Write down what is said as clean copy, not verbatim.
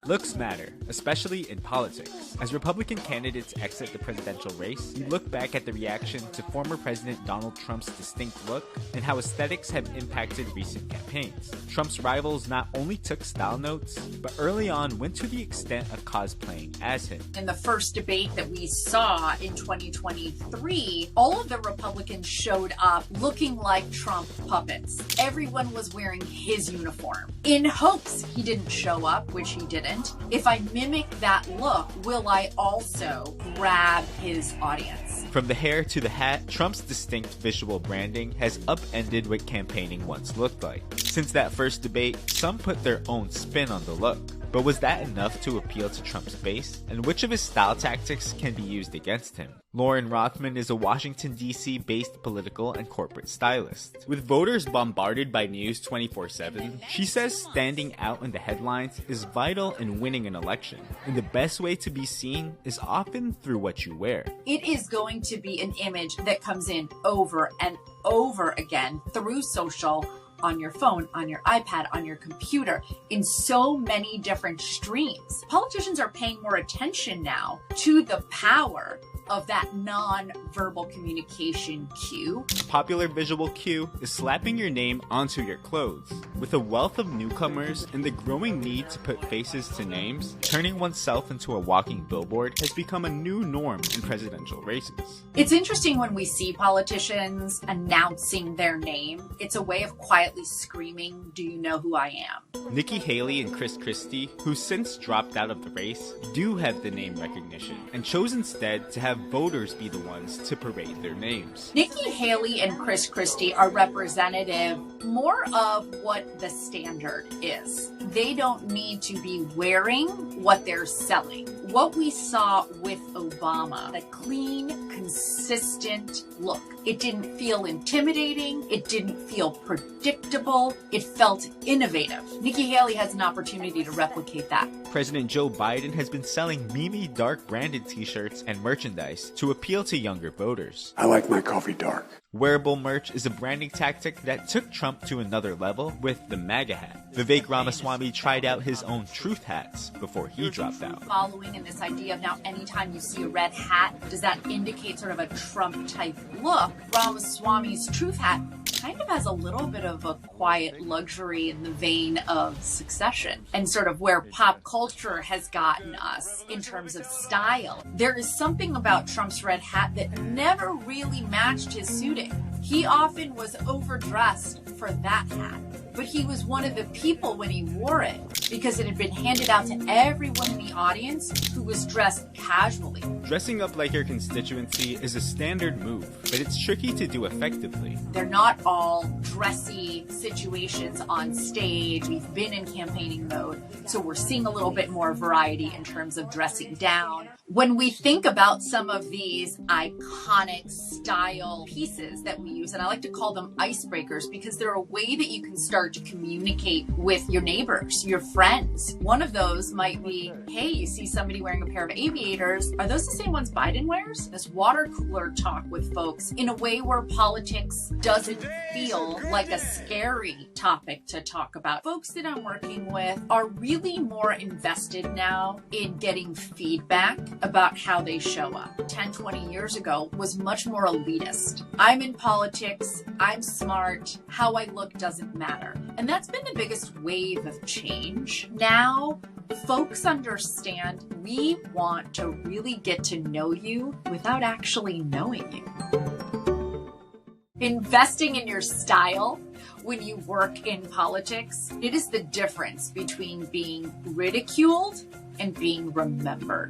Looks matter, especially in politics. As Republican candidates exit the presidential race, we look back at the reaction to former President Donald Trump's distinct look and how aesthetics have impacted recent campaigns. Trump's rivals not only took style notes, but early on went to the extent of cosplaying as him. In the first debate that we saw in 2023, all of the Republicans showed up looking like Trump puppets. Everyone was wearing his uniform. In hopes he didn't show up, which he didn't, if I mimic that look, will I also grab his audience? From the hair to the hat, Trump's distinct visual branding has upended what campaigning once looked like. Since that first debate, some put their own spin on the look. But was that enough to appeal to Trump's base? And which of his style tactics can be used against him? Lauren Rothman is a Washington, D.C. based political and corporate stylist. With voters bombarded by news 24/7, she says standing out in the headlines is vital in winning an election. And the best way to be seen is often through what you wear. It is going to be an image that comes in over and over again through social, on your phone, on your iPad, on your computer, in so many different streams. Politicians are paying more attention now to the power of that non-verbal communication cue. A popular visual cue is slapping your name onto your clothes. With a wealth of newcomers and the growing need to put faces to names, turning oneself into a walking billboard has become a new norm in presidential races. It's interesting when we see politicians announcing their name. It's a way of quietly screaming, "Do you know who I am?" Nikki Haley and Chris Christie, who since dropped out of the race, do have the name recognition and chose instead to have voters be the ones to parade their names. Nikki Haley and Chris Christie are representative more of what the standard is. They don't need to be wearing what they're selling. What we saw with Obama, the clean, consistent look. It didn't feel intimidating. It didn't feel predictable. It felt innovative. Nikki Haley has an opportunity to replicate that. President Joe Biden has been selling Mimi Dark branded t-shirts and merchandise to appeal to younger voters. I like my coffee dark. Wearable merch is a branding tactic that took Trump to another level with the MAGA hat. Vivek Ramaswamy tried out his own truth hats before he dropped out. Following in this idea of now anytime you see a red hat, does that indicate sort of a Trump type look? Ramaswamy's truth hat kind of has a little bit of a quiet luxury in the vein of Succession and sort of where pop culture has gotten us in terms of style. There is something about Trump's red hat that never really matched his suiting. He often was overdressed for that hat, but he was one of the people when he wore it because it had been handed out to everyone in the audience who was dressed casually. Dressing up like your constituency is a standard move, but it's tricky to do effectively. They're not all dressy situations on stage. We've been in campaigning mode, so we're seeing a little bit more variety in terms of dressing down. When we think about some of these iconic style pieces that we use, and I like to call them icebreakers because they're a way that you can start to communicate with your neighbors, your friends. One of those might be, hey, you see somebody wearing a pair of aviators. Are those the same ones Biden wears? This water cooler talk with folks in a way where politics doesn't feel like a scary topic to talk about. Folks that I'm working with are really more invested now in getting feedback about how they show up. 10, 20 years ago was much more elitist. I'm in politics, I'm smart, how I look doesn't matter. And that's been the biggest wave of change. Now, folks understand we want to really get to know you without actually knowing you. Investing in your style when you work in politics, it is the difference between being ridiculed and being remembered.